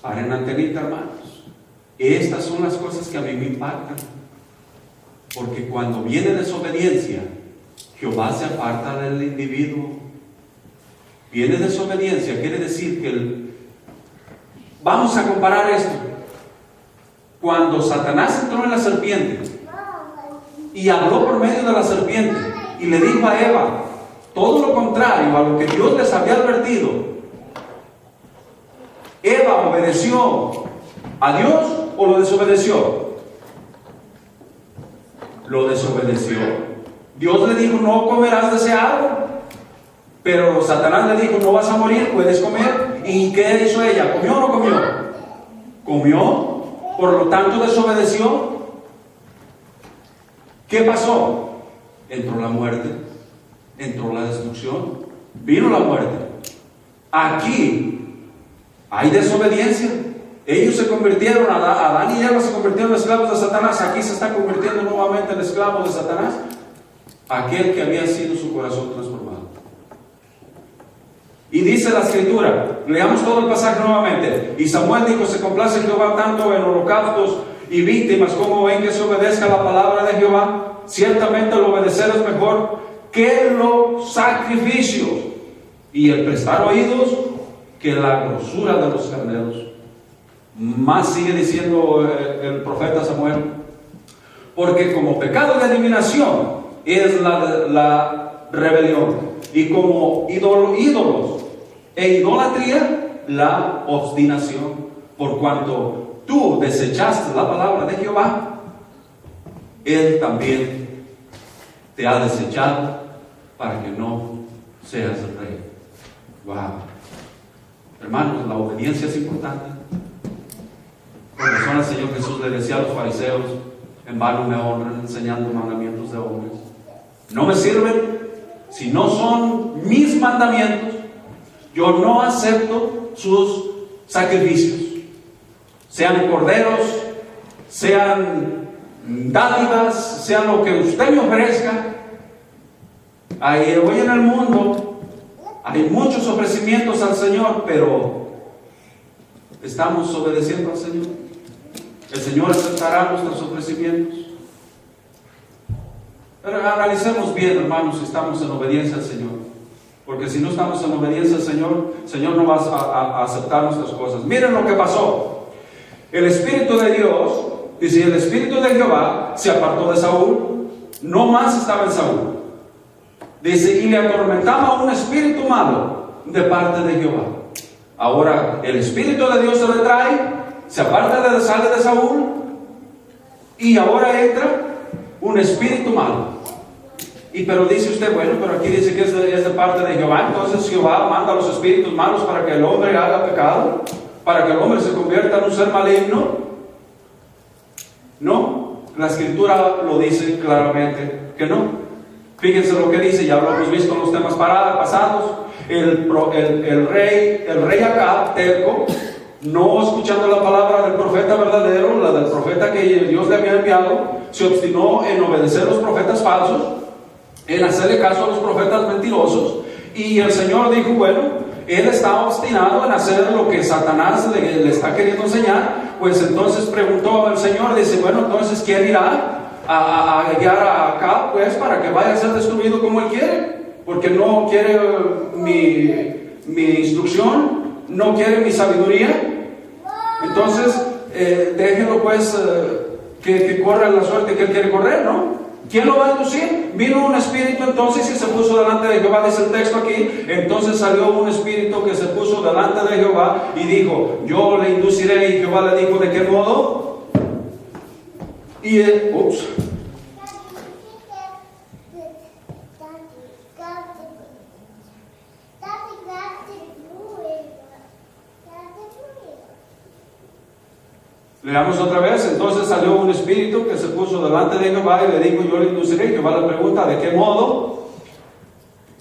Paren antenita, hermanos. Estas son las cosas que a mí me impactan. Porque cuando viene desobediencia, Jehová se aparta del individuo. Viene desobediencia, quiere decir que vamos a comparar esto. Cuando Satanás entró en la serpiente y habló por medio de la serpiente y le dijo a Eva, todo lo contrario a lo que Dios les había advertido. ¿Eva obedeció a Dios o lo desobedeció? Lo desobedeció. Dios le dijo, no comerás de ese árbol. Pero Satanás le dijo, no vas a morir, puedes comer. ¿Y qué hizo ella? ¿Comió o no comió? Comió, por lo tanto desobedeció. ¿Qué pasó? Entró la muerte, entró la destrucción, vino la muerte. Aquí hay desobediencia. Ellos se convirtieron, Adán y Eva se convirtieron en esclavos de Satanás. Aquí se está convirtiendo nuevamente en esclavos de Satanás, aquel que había sido su corazón transformado. Y dice la escritura, leamos todo el pasaje nuevamente. Y Samuel dijo, se complace Jehová tanto en holocaustos y víctimas como en que se obedezca la palabra de Jehová. Ciertamente el obedecer es mejor que los sacrificios, y el prestar oídos que la grosura de los carneros. Más sigue diciendo el profeta Samuel, porque como pecado de adivinación es la rebelión, y como ídolos e idolatría la obstinación. Por cuanto tú desechaste la palabra de Jehová, Él también te ha desechado para que no seas rey. Wow. Hermanos, la obediencia es importante. Por razón el Señor Jesús le decía a los fariseos, en vano me honran enseñando mandamientos de hombres. No me sirven si no son mis mandamientos. Yo no acepto sus sacrificios, sean corderos, sean dádivas, sean lo que usted me ofrezca. Hoy en el mundo hay muchos ofrecimientos al Señor, pero ¿estamos obedeciendo al Señor? ¿El Señor aceptará nuestros ofrecimientos? Pero analicemos bien, hermanos, si estamos en obediencia al Señor. Porque si no estamos en obediencia al Señor, el Señor no va a aceptar nuestras cosas. Miren lo que pasó. El Espíritu de Dios, dice, el Espíritu de Jehová se apartó de Saúl, no más estaba en Saúl. Dice, y le atormentaba un espíritu malo de parte de Jehová. Ahora, el Espíritu de Dios se retrae, se aparta, sale de Saúl, y ahora entra un espíritu malo. Pero dice usted, bueno, pero aquí dice que es de parte de Jehová. Entonces Jehová manda a los espíritus malos para que el hombre haga pecado, para que el hombre se convierta en un ser maligno. No, la escritura lo dice claramente que no. Fíjense lo que dice, ya lo hemos visto en los temas pasados. El rey Acab, terco, no escuchando la palabra del profeta verdadero, la del profeta que Dios le había enviado, se obstinó en obedecer a los profetas falsos, en hacerle caso a los profetas mentirosos. Y el Señor dijo, bueno, él está obstinado en hacer lo que Satanás le está queriendo enseñar. Pues entonces preguntó al Señor, dice, bueno, entonces ¿quién irá a guiar a Acab, pues, para que vaya a ser destruido como él quiere? Porque no quiere mi instrucción, no quiere mi sabiduría. Entonces déjenlo pues que corra la suerte que él quiere correr, ¿no? ¿Quién lo va a inducir? Vino un espíritu entonces y se puso delante de Jehová, dice el texto aquí. Entonces salió un espíritu que se puso delante de Jehová y dijo, yo le induciré. Y Jehová le dijo, ¿de qué modo? Y leamos otra vez. Entonces salió un espíritu que se puso delante de Jehová y le dijo, yo le induciré. Jehová le pregunta, ¿de qué modo?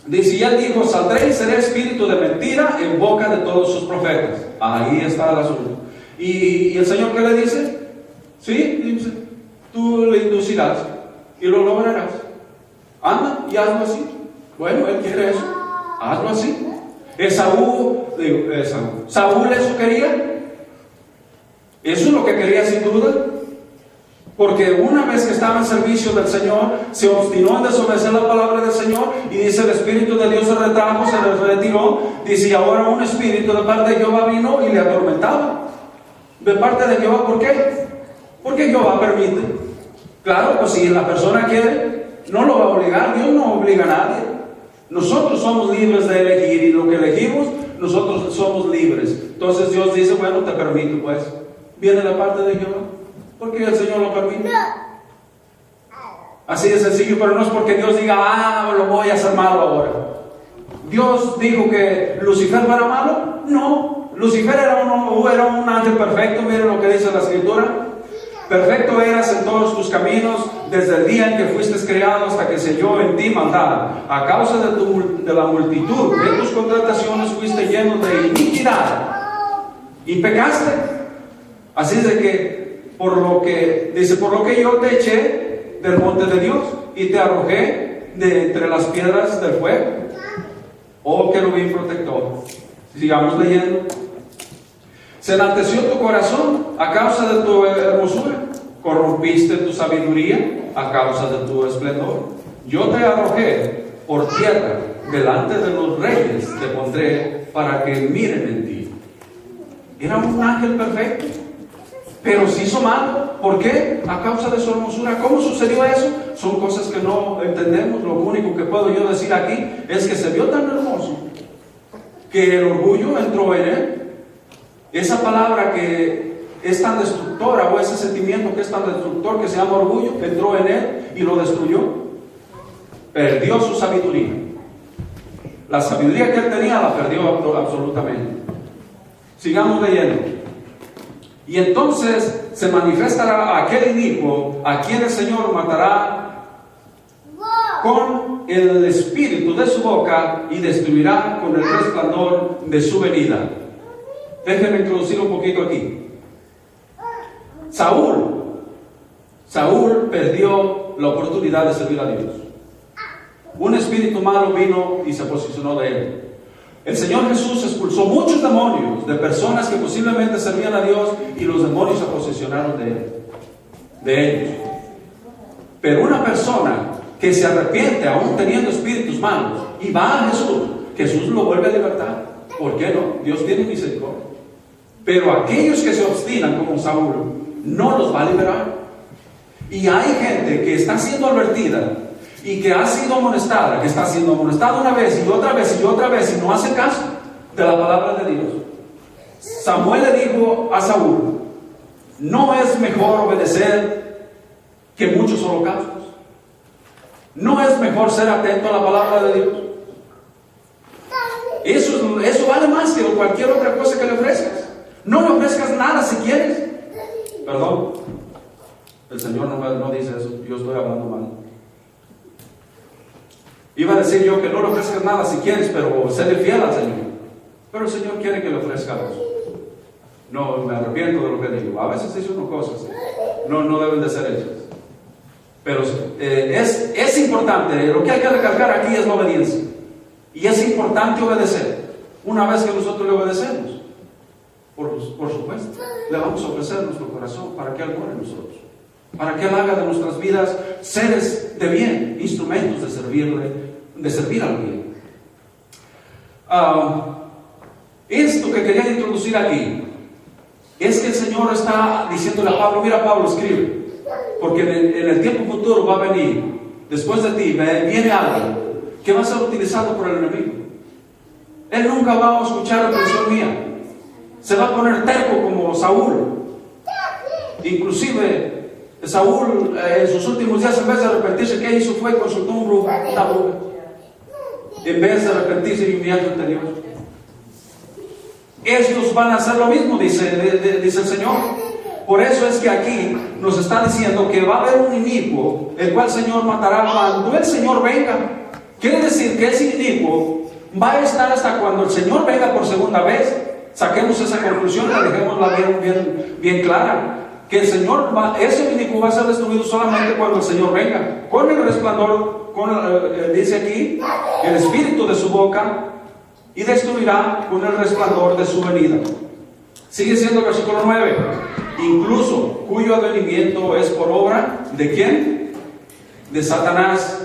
Dice, y él dijo, saldré y seré espíritu de mentira en boca de todos sus profetas. Ahí está el asunto. ¿Y el Señor qué le dice? Sí, dice, tú le inducirás y lo lograrás. Anda y hazlo así. Bueno, él quiere eso. Hazlo así. Saúl eso quería. Eso es lo que quería sin duda, porque una vez que estaba en servicio del Señor, se obstinó en desobedecer la palabra del Señor, y dice, el Espíritu de Dios se retrajo, se retiró, dice, y ahora un espíritu de parte de Jehová vino y le atormentaba. De parte de Jehová, ¿por qué? Porque Jehová permite. Claro, pues si la persona quiere, no lo va a obligar, Dios no obliga a nadie. Nosotros somos libres de elegir y lo que elegimos, nosotros somos libres. Entonces Dios dice, bueno, te permito pues. Viene de parte de Jehová, porque el Señor lo permite. Así de sencillo, pero no es porque Dios diga, lo voy a hacer malo ahora. ¿Dios dijo que Lucifer fuera malo? No, Lucifer era un ángel perfecto. Miren lo que dice la Escritura. Perfecto eras en todos tus caminos, desde el día en que fuiste creado hasta que se halló en ti maldad. A causa de la multitud de tus contrataciones fuiste lleno de iniquidad y pecaste. Así de que, por lo que yo te eché del monte de Dios y te arrojé de entre las piedras del fuego. Oh, querubín protector. Sigamos leyendo. Se enalteció tu corazón a causa de tu hermosura, corrompiste tu sabiduría a causa de tu esplendor. Yo te arrojé por tierra, delante de los reyes te pondré para que miren en ti. Era un ángel perfecto, pero se hizo malo. ¿Por qué? A causa de su hermosura. ¿Cómo sucedió eso? Son cosas que no entendemos. Lo único que puedo yo decir aquí es que se vio tan hermoso que el orgullo entró en él. Esa palabra que es tan destructora, o ese sentimiento que es tan destructor, que se llama orgullo, entró en él y lo destruyó. Perdió su sabiduría. La sabiduría que él tenía la perdió absolutamente. Sigamos leyendo. Y entonces se manifestará aquel inicuo a quien el Señor matará con el espíritu de su boca y destruirá con el resplandor de su venida. Déjenme introducir un poquito aquí. Saúl perdió la oportunidad de servir a Dios. Un espíritu malo vino y se posicionó de él. El Señor Jesús expulsó muchos demonios de personas que posiblemente servían a Dios, y los demonios se posicionaron de ellos. Pero una persona que se arrepiente aún teniendo espíritus malos y va a Jesús lo vuelve a libertar. ¿Por qué no? Dios tiene misericordia. Pero aquellos que se obstinan como Saúl, no los va a liberar. Y hay gente que está siendo advertida y que ha sido amonestada, que está siendo amonestada una vez y otra vez y otra vez y no hace caso de la palabra de Dios. Samuel le dijo a Saúl, no es mejor obedecer que muchos holocaustos. No es mejor ser atento a la palabra de Dios. Eso vale más que cualquier otra cosa que le ofrezcas. No le ofrezcas nada si quieres. Perdón, el Señor no dice eso, yo estoy hablando mal. Iba a decir yo que no le ofrezcas nada si quieres, pero séle fiel al Señor. Pero el Señor quiere que le ofrezcas. No, me arrepiento de lo que digo. A veces dice uno cosas, no deben de ser hechas. Pero es importante, lo que hay que recalcar aquí es la obediencia. Y es importante obedecer. Una vez que nosotros le obedecemos, por supuesto, le vamos a ofrecer nuestro corazón para que Él muera en nosotros, para que Él haga de nuestras vidas seres de bien, instrumentos de servir al bien. Esto que quería introducir aquí es que el Señor está diciéndole a Pablo, mira Pablo, escribe, porque en el tiempo futuro va a venir, después de ti, viene algo que va a ser utilizado por el enemigo. Él nunca va a escuchar la presión mía. Se va a poner terco como Saúl. Inclusive Saúl en sus últimos días, en vez de arrepentirse, ¿qué hizo? Fue consultó una bruja. En vez de arrepentirse y humillarse ante Dios. Estos van a hacer lo mismo, dice el Señor. Por eso es que aquí nos está diciendo que va a haber un inicuo, el cual el Señor matará cuando el Señor venga. Quiere decir que ese inicuo va a estar hasta cuando el Señor venga por segunda vez. Saquemos esa conclusión, la dejémosla bien clara. Que el Señor ese inicuo va a ser destruido solamente cuando el Señor venga. Con el resplandor, dice aquí, el espíritu de su boca, y destruirá con el resplandor de su venida. Sigue siendo el versículo 9. Incluso cuyo advenimiento es por obra ¿de quién? De Satanás,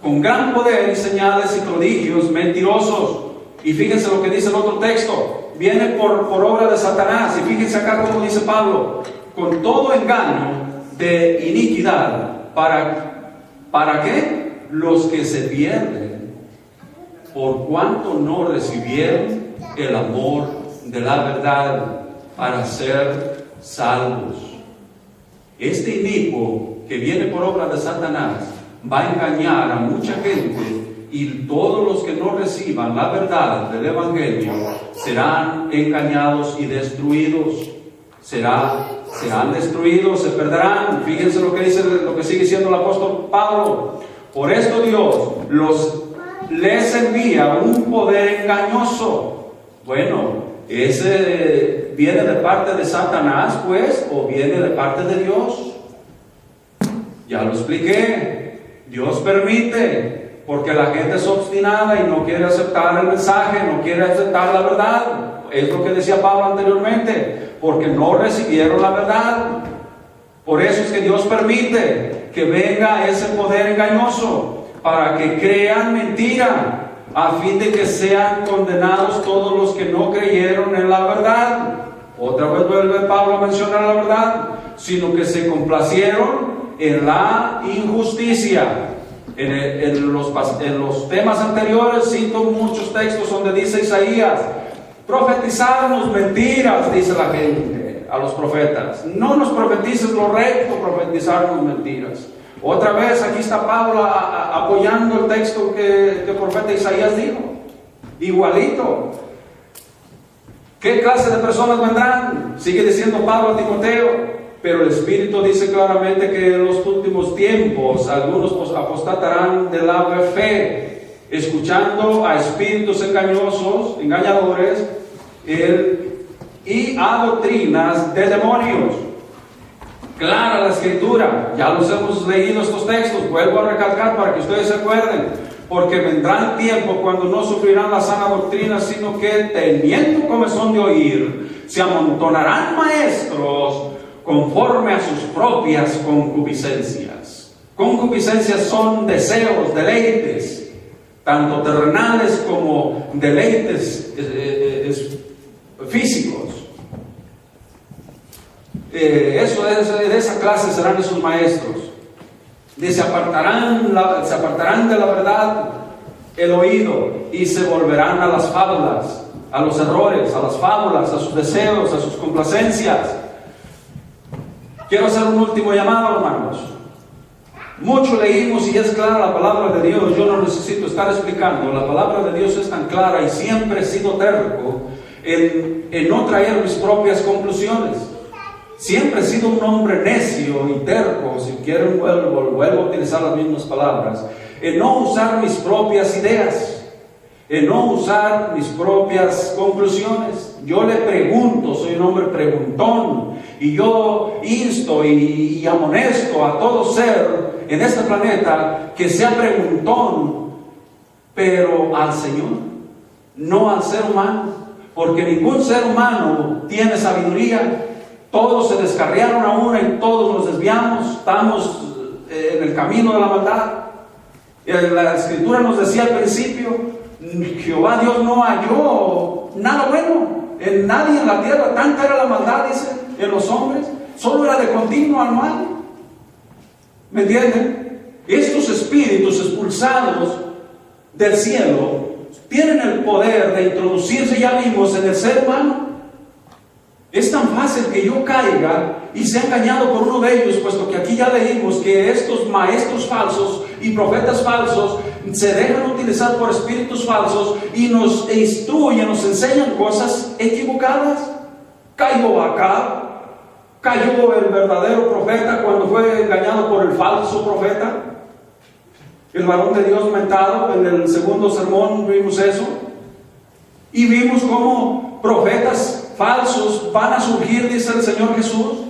con gran poder y señales y prodigios mentirosos. Y fíjense lo que dice el otro texto, viene por obra de Satanás. Y fíjense acá como dice Pablo, con todo engaño de iniquidad, ¿para qué? Los que se pierden por cuanto no recibieron el amor de la verdad para ser salvos. Este inicuo que viene por obra de Satanás va a engañar a mucha gente, y todos los que no reciban la verdad del Evangelio serán engañados y destruidos. Serán destruidos, se perderán. Fíjense lo que dice, lo que sigue diciendo el apóstol Pablo. Por esto Dios les envía un poder engañoso. Bueno, ¿ese viene de parte de Satanás, pues, o viene de parte de Dios? Ya lo expliqué. Dios permite, porque la gente es obstinada y no quiere aceptar el mensaje, no quiere aceptar la verdad. Es lo que decía Pablo anteriormente, porque no recibieron la verdad. Por eso es que Dios permite que venga ese poder engañoso, para que crean mentira, a fin de que sean condenados todos los que no creyeron en la verdad. Otra vez vuelve Pablo a mencionar la verdad, sino que se complacieron en la injusticia. En los temas anteriores cito muchos textos donde dice Isaías: profetizarnos mentiras, dice la gente a los profetas. No nos profetices lo recto, profetizarnos mentiras. Otra vez aquí está Pablo apoyando el texto que el profeta Isaías dijo. Igualito. ¿Qué clase de personas vendrán? Sigue diciendo Pablo a Timoteo. Pero el Espíritu dice claramente que en los últimos tiempos algunos apostatarán de la fe, escuchando a espíritus engañadores, y a doctrinas de demonios. Clara la Escritura, ya los hemos leído estos textos, vuelvo a recalcar para que ustedes se acuerden, porque vendrán tiempos cuando no sufrirán la sana doctrina, sino que teniendo comezón de oír, se amontonarán maestros conforme a sus propias concupiscencias. Concupiscencias son deseos, deleites, tanto terrenales como deleites físicos. De esa clase serán esos maestros. Se apartarán de la verdad el oído, y se volverán a las fábulas, a los errores, a las fábulas, a sus deseos, a sus complacencias. Quiero hacer un último llamado, hermanos. Mucho leímos y es clara la palabra de Dios. Yo no necesito estar explicando. La palabra de Dios es tan clara, y siempre he sido terco en no traer mis propias conclusiones. Siempre he sido un hombre necio y terco, si quieren vuelvo a utilizar las mismas palabras, en no usar mis propias ideas, en no usar mis propias conclusiones. Yo le pregunto, soy un hombre preguntón, y yo insto y amonesto a todo ser en este planeta que sea preguntón, pero al Señor, no al ser humano, porque ningún ser humano tiene sabiduría. Todos se descarriaron a una y todos nos desviamos, estamos en el camino de la maldad. La Escritura nos decía al principio: Jehová Dios no halló nada bueno en nadie en la tierra. Tanta era la maldad, dice, en los hombres, solo era de continuo al mal. ¿Me entienden? Estos espíritus expulsados del cielo tienen el poder de introducirse, ya vimos, en el ser humano. Es tan fácil que yo caiga y sea engañado por uno de ellos, puesto que aquí ya leímos que estos maestros falsos y profetas falsos se dejan utilizar por espíritus falsos y nos instruyen, nos enseñan cosas equivocadas. Cayó acá, cayó el verdadero profeta cuando fue engañado por el falso profeta, el varón de Dios mentado. En el segundo sermón vimos eso, y vimos cómo profetas falsos van a surgir, dice el Señor Jesús.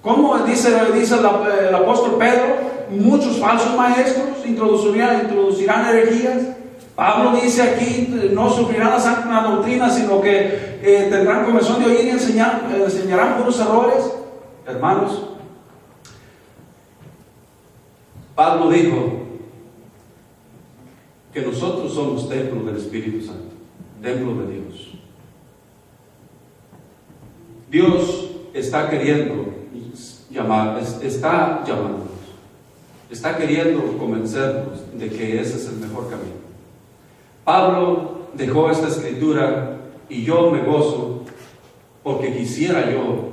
Como dice el apóstol Pedro, muchos falsos maestros introducirán herejías. Pablo dice aquí: no sufrirán la sana doctrina, sino que tendrán comezón de oír y enseñarán puros errores. Hermanos, Pablo dijo que nosotros somos templo del Espíritu Santo, templo de Dios. Dios está queriendo está llamándonos, está queriendo convencernos de que ese es el mejor camino. Pablo dejó esta escritura y yo me gozo porque quisiera yo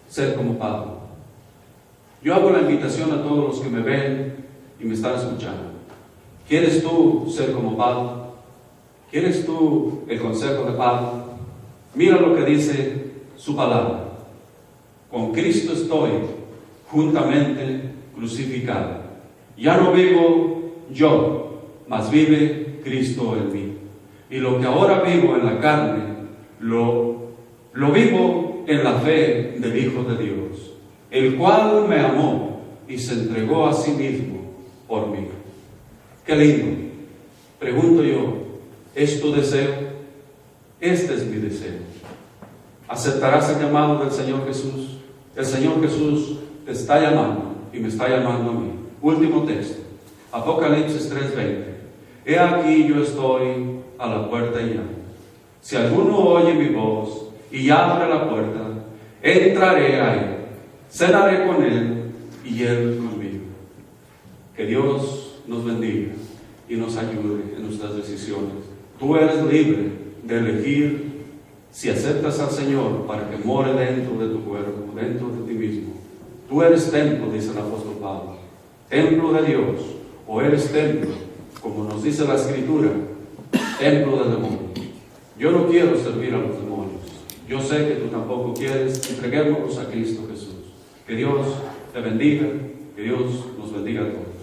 ser como Pablo. Yo hago la invitación a todos los que me ven y me están escuchando. ¿Quieres tú ser como Pablo? ¿Quieres tú el consejo de Pablo? Mira lo que dice su palabra. Con Cristo estoy juntamente crucificado. Ya no vivo yo, mas vive Cristo en mí. Y lo que ahora vivo en la carne, lo vivo en la fe del Hijo de Dios, el cual me amó y se entregó a sí mismo por mí. Qué lindo. Pregunto yo, ¿es tu deseo? Este es mi deseo. ¿Aceptarás el llamado del Señor Jesús? El Señor Jesús te está llamando y me está llamando a mí. Último texto, Apocalipsis 3:20. He aquí yo estoy a la puerta y llamo. Si alguno oye mi voz y abre la puerta, entraré a él, cenaré con él y él conmigo. Que Dios nos bendiga y nos ayude en nuestras decisiones. Tú eres libre de elegir si aceptas al Señor para que more dentro de tu cuerpo, dentro de ti mismo. Tú eres templo, dice el apóstol Pablo, templo de Dios, o eres templo, como nos dice la Escritura, templo del demonio. Yo no quiero servir a los demonios. Yo sé que tú tampoco quieres. Entreguémonos a Cristo Jesús. Que Dios te bendiga, que Dios nos bendiga a todos.